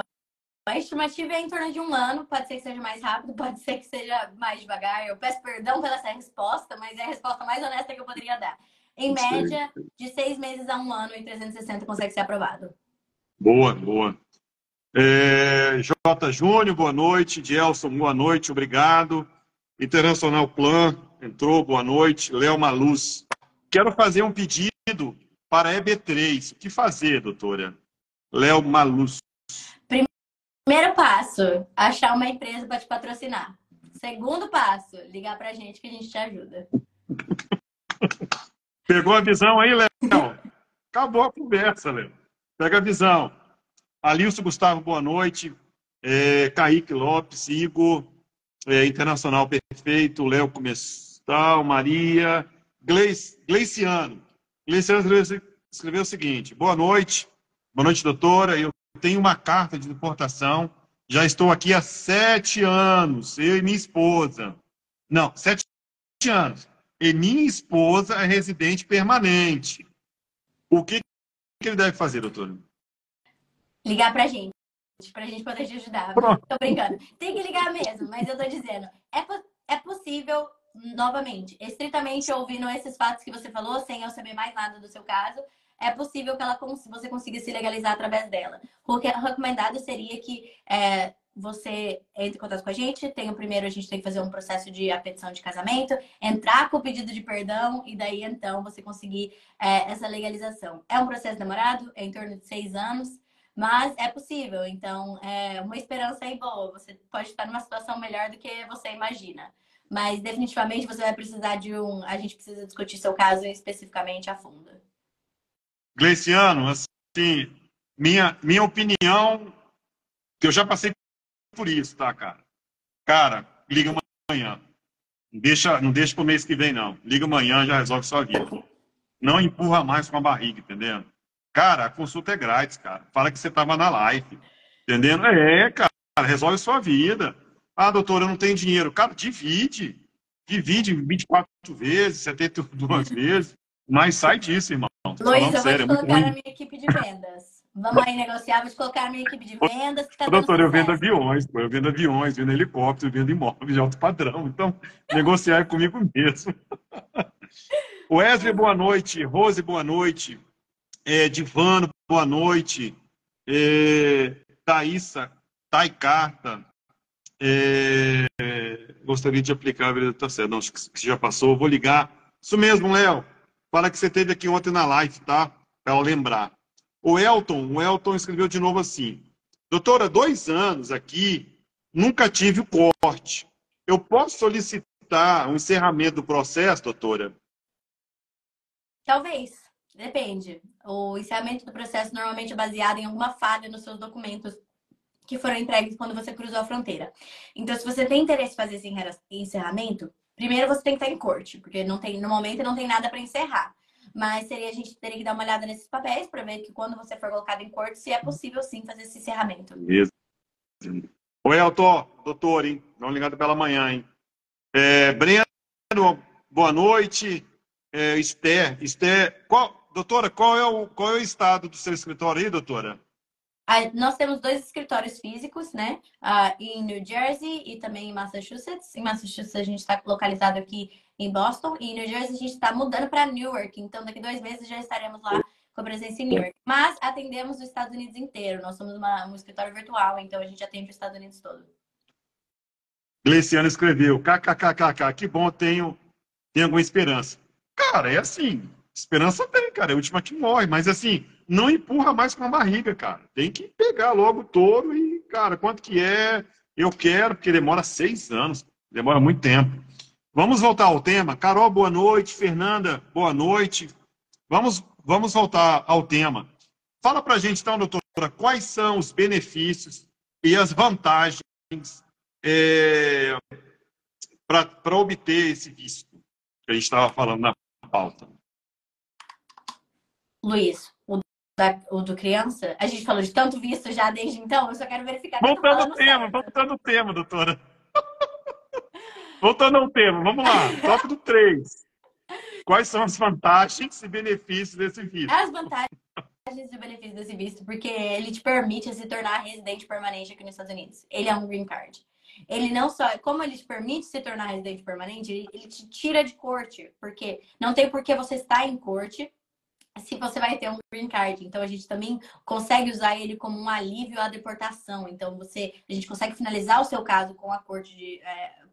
a estimativa é em torno de 1 ano. Pode ser que seja mais rápido, pode ser que seja mais devagar. Eu peço perdão pela essa resposta, mas é a resposta mais honesta que eu poderia dar. Em média, de 6 meses a 1 ano, em 360 consegue ser aprovado. Boa. J. Júnior, boa noite. Gelson, boa noite, obrigado. Internacional Plan, entrou, boa noite. Léo Maluz. Quero fazer um pedido para a EB3. O que fazer, doutora? Léo Maluz. Primeiro passo, achar uma empresa para te patrocinar. Segundo passo, ligar para a gente que a gente te ajuda. Pegou a visão aí, Léo? Acabou a conversa, Léo. Pega a visão. Alilson Gustavo, boa noite. Kaique Lopes, Igor, Internacional Perfeito, Léo Comestal, Maria, Gleiciano. Gleiciano escreveu o seguinte: boa noite, doutora. Eu tenho uma carta de deportação, já estou aqui há 7 anos, eu e minha esposa. Não, 7 anos. E minha esposa é residente permanente. O que ele deve fazer, doutora? Ligar pra gente poder te ajudar. Pronto. Tô brincando. Tem que ligar mesmo, mas eu tô dizendo, é possível, novamente, estritamente ouvindo esses fatos que você falou, sem eu saber mais nada do seu caso, é possível que você consiga se legalizar através dela. O que é recomendado seria que você entre em contato com a gente. Primeiro a gente tem que fazer um processo de petição de casamento, entrar com o pedido de perdão e daí então você conseguir essa legalização. É um processo demorado, é em torno de 6 anos, mas é possível. Então, é uma esperança aí boa. Você pode estar numa situação melhor do que você imagina. Mas definitivamente você vai precisar a gente precisa discutir seu caso especificamente a fundo. Gleiciano, assim, minha opinião, que eu já passei por isso, tá, cara? Cara, liga amanhã. Não deixa pro mês que vem, não. Liga amanhã, já resolve sua vida. Não empurra mais com a barriga, entendendo? Cara, a consulta é grátis, cara. Fala que você tava na live, entendendo? Cara, resolve sua vida. Ah, doutor, eu não tenho dinheiro. Cara, divide. Divide 24 vezes, 72 vezes. Mas sai disso, irmão. Tô Luiz, falando eu vou sério, te é muito colocar na ruim. minha equipe de vendas. Vamos aí negociar, vou te colocar na minha equipe de vendas que tá dando Doutor, eu vendo sucesso. aviões, pô. Eu vendo aviões, vendo helicópteros, vendo imóveis de alto padrão. Então, negociar é comigo mesmo. Wesley, boa noite. Rose, boa noite. Divano, boa noite. Thaísa, Taicarta. Gostaria de aplicar a vida, tá certo. Não, acho que já passou. Eu vou ligar. Isso mesmo, Léo. Fala que você esteve aqui ontem na live, tá? Para eu lembrar. O Elton escreveu de novo assim: doutora, 2 anos aqui, nunca tive o corte. Eu posso solicitar um encerramento do processo, doutora? Talvez, depende. O encerramento do processo normalmente é baseado em alguma falha nos seus documentos que foram entregues quando você cruzou a fronteira. Então, se você tem interesse em fazer esse encerramento, primeiro você tem que estar em corte, porque no momento não tem nada para encerrar. Mas a gente teria que dar uma olhada nesses papéis para ver que quando você for colocado em corte, se é possível sim fazer esse encerramento. Mesmo. Oi, Elton, doutor, hein? Não ligado pela manhã, hein? Breno, boa noite. Esther, doutora, qual é o estado do seu escritório aí, doutora? Nós temos 2 escritórios físicos, né? Em New Jersey e também em Massachusetts. Em Massachusetts a gente está localizado aqui em Boston e em New Jersey a gente está mudando para Newark. Então daqui 2 meses já estaremos lá com a presença em Newark. Mas atendemos os Estados Unidos inteiro. Nós somos um escritório virtual, então a gente atende os Estados Unidos todo. Gleiciano escreveu, kkkk, que bom, tenho alguma esperança. Cara, é assim, esperança tem, cara, é a última que morre, mas assim, não empurra mais com a barriga, cara. Tem que pegar logo o touro e, cara, quanto que é? Eu quero, porque demora 6 anos, demora muito tempo. Vamos voltar ao tema. Carol, boa noite. Fernanda, boa noite. Vamos voltar ao tema. Fala pra gente, então, doutora, quais são os benefícios e as vantagens para obter esse visto que a gente estava falando na pauta. Luiz, o do criança, a gente falou de tanto visto já desde então, eu só quero verificar que Voltando eu tô falando voltando ao tema, doutora. Voltando ao tema, vamos lá. Tópico 3. Quais são as vantagens e benefícios desse visto? As vantagens e benefícios desse visto, porque ele te permite se tornar residente permanente aqui nos Estados Unidos. Ele é um green card. Ele não só, como ele te permite se tornar residente permanente, ele te tira de corte, porque não tem por que você estar em corte se você vai ter um green card. Então a gente também consegue usar ele como um alívio à deportação. Então a gente consegue finalizar o seu caso com a corte de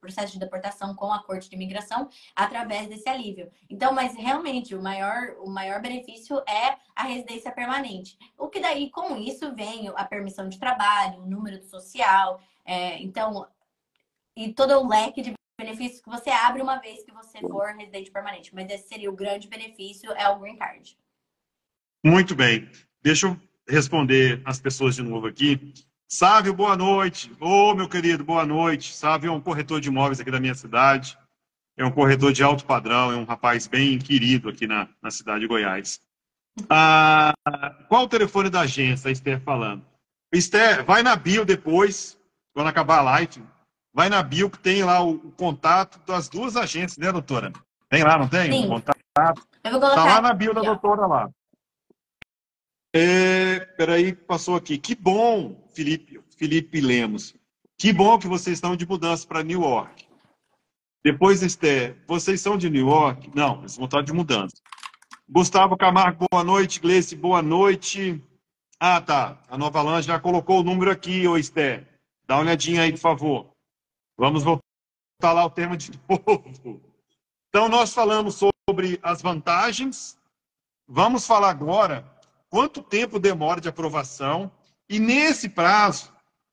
processo de deportação com a corte de imigração através desse alívio. Então, mas realmente o maior benefício é a residência permanente. O que daí com isso vem a permissão de trabalho, o número do social, então e todo o leque de benefícios que você abre uma vez que você for residente permanente. Mas esse seria o grande benefício, é o green card. Muito bem. Deixa eu responder as pessoas de novo aqui. Sávio, boa noite. Ô, meu querido, boa noite. Sávio é um corretor de imóveis aqui da minha cidade. É um corretor de alto padrão, é um rapaz bem querido aqui na cidade de Goiás. Qual o telefone da agência, a Esther falando? Esther, vai na bio depois, quando acabar a live. Vai na bio que tem lá o contato das duas agências, né, doutora? Tem lá, não tem? O Sim, contato. eu vou Tá colocar lá aqui, na bio da ó. doutora lá. Peraí, passou aqui. Que bom, Felipe Lemos. Que bom que vocês estão de mudança para New York. Depois, Esther, vocês são de New York? Não, eles vão estar de mudança. Gustavo Camargo, boa noite. Gleice, boa noite. Ah, tá. A Nova Lã já colocou o número aqui, ô Esther. Dá uma olhadinha aí, por favor. Vamos voltar lá o tema de novo. Então, nós falamos sobre as vantagens. Vamos falar agora quanto tempo demora de aprovação. E nesse prazo,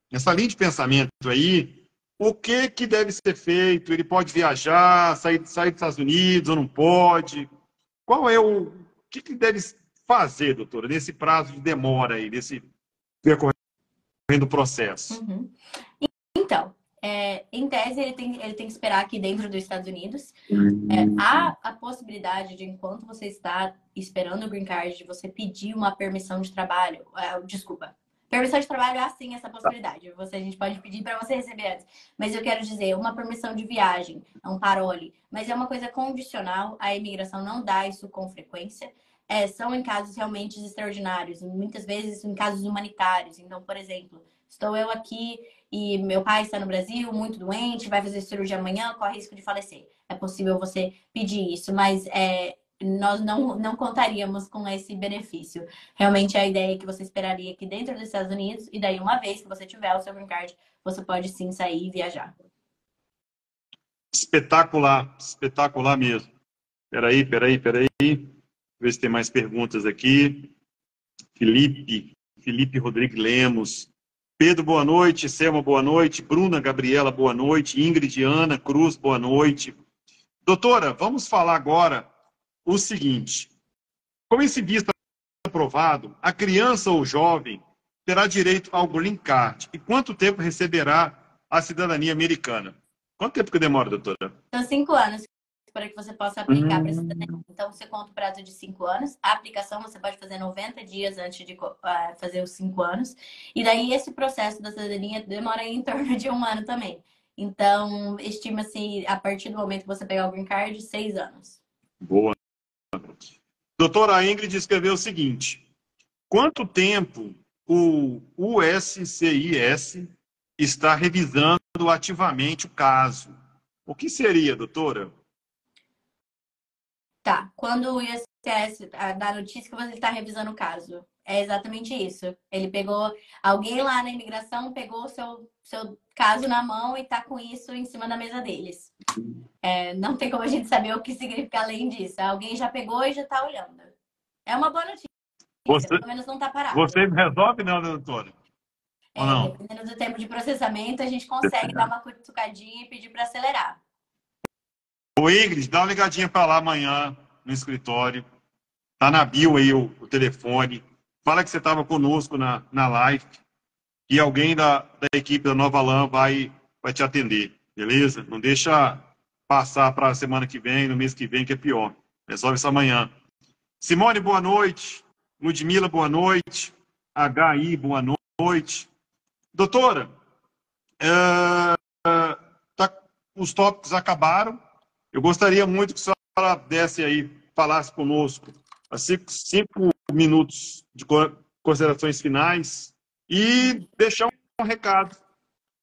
nessa linha de pensamento aí, o que deve ser feito? Ele pode viajar, sair dos Estados Unidos ou não pode? Qual é o que deve fazer, doutora, nesse prazo de demora aí, nesse percorrendo o processo? Uhum. Então, em tese, ele tem que esperar aqui dentro dos Estados Unidos. Há a possibilidade de, enquanto você está esperando o green card, de você pedir uma permissão de trabalho. Desculpa. Permissão de trabalho há sim essa possibilidade. A gente pode pedir para você receber antes. Mas eu quero dizer, uma permissão de viagem, é um parole. Mas é uma coisa condicional. A imigração não dá isso com frequência. São em casos realmente extraordinários. Muitas vezes em casos humanitários. Então, por exemplo, estou eu aqui e meu pai está no Brasil, muito doente, vai fazer cirurgia amanhã, corre risco de falecer. É possível você pedir isso, mas nós não contaríamos com esse benefício. Realmente, a ideia é que você esperaria aqui dentro dos Estados Unidos, e daí, uma vez que você tiver o seu green card, você pode sim sair e viajar. Espetacular, espetacular mesmo. Peraí. Ver se tem mais perguntas aqui. Felipe Rodrigues Lemos. Pedro, boa noite. Selma, boa noite. Bruna, Gabriela, boa noite. Ingrid, Ana Cruz, boa noite. Doutora, vamos falar agora o seguinte. Com esse visto aprovado, a criança ou jovem terá direito ao green card. E quanto tempo receberá a cidadania americana? Quanto tempo que demora, doutora? São 5 anos para que você possa aplicar para cidadania. Então, você conta o prazo de 5 anos. A aplicação você pode fazer 90 dias antes de fazer os 5 anos. E daí, esse processo da cidadania demora em torno de 1 ano também. Então, estima-se, a partir do momento que você pegar o green card, 6 anos. Boa. Doutora Ingrid escreveu o seguinte: quanto tempo o USCIS está revisando ativamente o caso? O que seria, doutora? Tá. Quando o INSS dá notícia que você está revisando o caso, é exatamente isso. Ele pegou alguém lá na imigração, pegou o seu caso na mão e está com isso em cima da mesa deles. Não tem como a gente saber o que significa além disso. Alguém já pegou e já está olhando. É uma boa notícia. Pelo menos não está parado. Você resolve, não, doutora? Ou não? Dependendo do tempo de processamento, a gente consegue dar uma cutucadinha e pedir para acelerar. Ô, Ingrid, dá uma ligadinha para lá amanhã no escritório. Tá na bio aí o telefone. Fala que você estava conosco na live e alguém da equipe da Nova Lã vai te atender, beleza? Não deixa passar para a semana que vem, no mês que vem, que é pior. Resolve isso amanhã. Simone, boa noite. Ludmila, boa noite. HI, boa noite. Doutora, os tópicos acabaram. Eu gostaria muito que a senhora desse aí, falasse conosco, 5 minutos de considerações finais e deixar um recado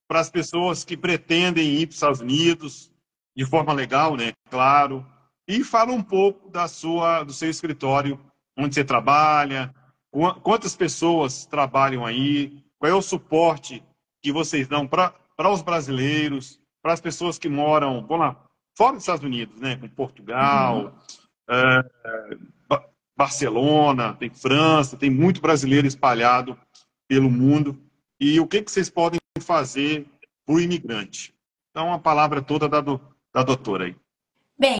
para as pessoas que pretendem ir para os Estados Unidos de forma legal, né? Claro. E fala um pouco do seu escritório, onde você trabalha, quantas pessoas trabalham aí, qual é o suporte que vocês dão para os brasileiros, para as pessoas que moram, vamos lá, fora dos Estados Unidos, né? Com Portugal, Barcelona, tem França, tem muito brasileiro espalhado pelo mundo. E o que vocês podem fazer para o imigrante? Então, a palavra toda da doutora aí. Bem,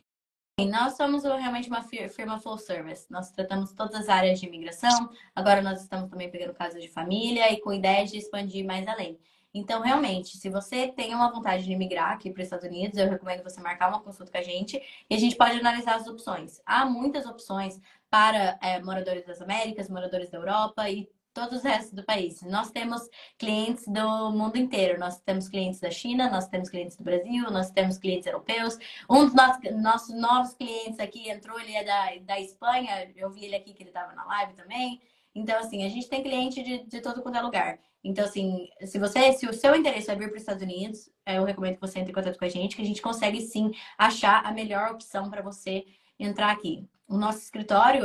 nós somos realmente uma firma full service. Nós tratamos todas as áreas de imigração. Agora nós estamos também pegando casos de família e com ideia de expandir mais além. Então, realmente, se você tem uma vontade de imigrar aqui para os Estados Unidos, eu recomendo você marcar uma consulta com a gente e a gente pode analisar as opções. Há muitas opções para moradores das Américas, moradores da Europa e todos os restos do país. Nós temos clientes do mundo inteiro. Nós temos clientes da China, nós temos clientes do Brasil, nós temos clientes europeus. Um dos nossos novos clientes aqui entrou, ele é da Espanha. Eu vi ele aqui que ele estava na live também. Então, assim, a gente tem cliente de todo quanto é lugar. Então, assim, se o seu interesse é vir para os Estados Unidos, eu recomendo que você entre em contato com a gente consegue sim achar a melhor opção para você entrar aqui. O nosso escritório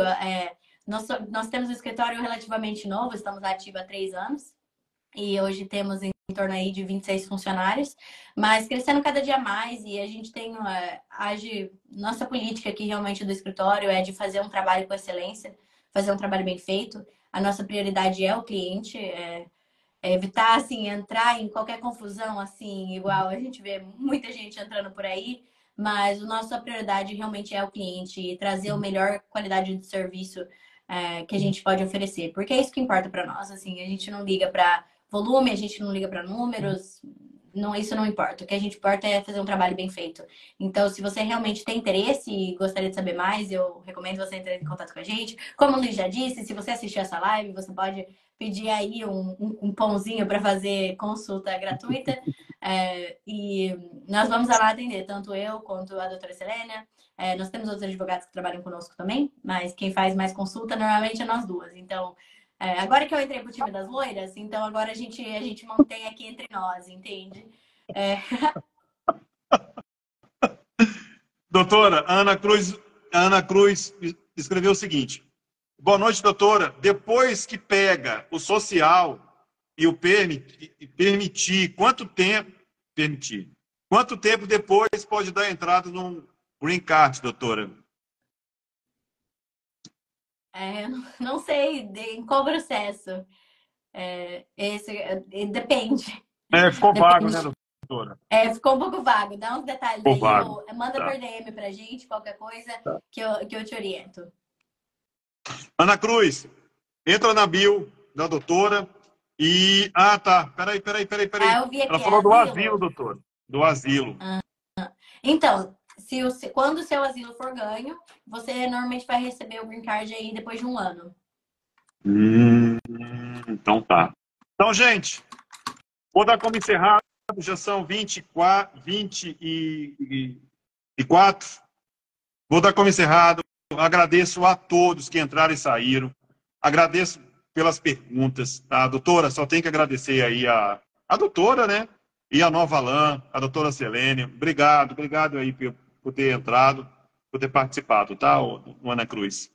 nós temos um escritório relativamente novo, estamos ativos há 3 anos e hoje temos em torno aí de 26 funcionários, mas crescendo cada dia mais e a gente tem nossa política aqui realmente do escritório é de fazer um trabalho com excelência, fazer um trabalho bem feito. A nossa prioridade é o cliente, evitar assim entrar em qualquer confusão assim, igual a gente vê muita gente entrando por aí, mas a nossa prioridade realmente é o cliente e trazer a melhor qualidade de serviço que a gente pode oferecer, porque é isso que importa para nós. Assim, a gente não liga para volume, a gente não liga para números, não, isso não importa. O que a gente importa é fazer um trabalho bem feito. Então, se você realmente tem interesse e gostaria de saber mais, eu recomendo você entrar em contato com a gente. Como o Luiz já disse, se você assistir essa live, você pode pedir aí um pãozinho para fazer consulta gratuita. E nós vamos lá atender, tanto eu quanto a doutora Selênia. Nós temos outros advogados que trabalham conosco também, mas quem faz mais consulta normalmente é nós duas. Então, agora que eu entrei pro time das loiras, então agora a gente mantém aqui entre nós, entende? Doutora, Ana Cruz escreveu o seguinte: boa noite, doutora. Depois que pega o social e o permitir, quanto tempo depois pode dar entrada num green card, doutora? Não sei em qual processo. Depende. Ficou Depende. vago, né, doutora? Ficou um pouco vago. Dá uns detalhes Ficou aí. vago. Manda Tá. por DM pra gente, qualquer coisa, que eu te oriento. Ana Cruz, entra na bio da doutora e... Ah, tá. Peraí. Eu vi aqui, Ela falou do asilo. asilo, doutora. Do asilo. Então, quando o seu asilo for ganho, você normalmente vai receber o green card aí depois de 1 ano. Então tá. Então, gente, vou dar como encerrado. Já são 24. Vou dar como encerrado. Agradeço a todos que entraram e saíram. Agradeço pelas perguntas. Tá? Doutora, só tenho que agradecer aí a doutora, né? E a Nova Lã, a doutora Selênia. Obrigado aí por ter entrado, por ter participado, tá, o Ana Cruz?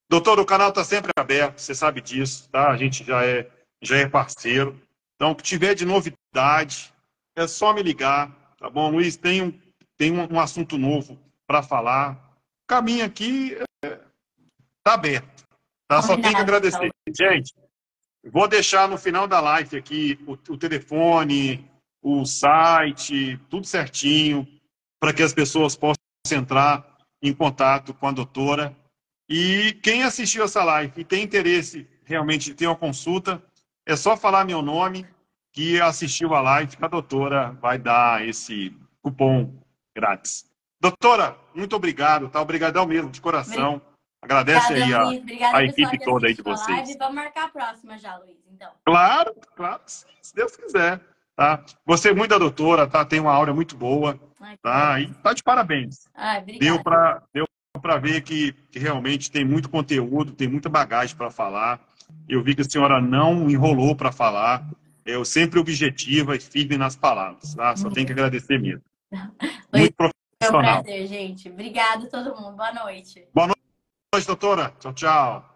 Doutor, o canal está sempre aberto, você sabe disso, tá? A gente já é parceiro. Então, o que tiver de novidade, é só me ligar, tá bom? Luiz, tem um assunto novo para falar. O caminho aqui está aberto, tá? Só tem que agradecer. Gente, vou deixar no final da live aqui o telefone, o site, tudo certinho, para que as pessoas possam entrar em contato com a doutora. E quem assistiu essa live e tem interesse realmente de ter uma consulta, é só falar meu nome que assistiu a live, que a doutora vai dar esse cupom grátis. Doutora, muito obrigado, tá? Obrigadão mesmo, de coração. Agradece aí a equipe toda aí de vocês. Vamos marcar a próxima já, Luiz, então. Claro, se Deus quiser. Tá? Gostei muito da doutora, tá? Tem uma aura muito boa. Tá? E tá de parabéns. Deu para ver que realmente tem muito conteúdo, tem muita bagagem para falar. Eu vi que a senhora não enrolou para falar. Eu sempre objetiva e firme nas palavras. Tá? Só tenho que agradecer mesmo. Muito profissional. Foi um prazer, gente. Obrigado a todo mundo. Boa noite. Boa noite, doutora. Tchau, tchau.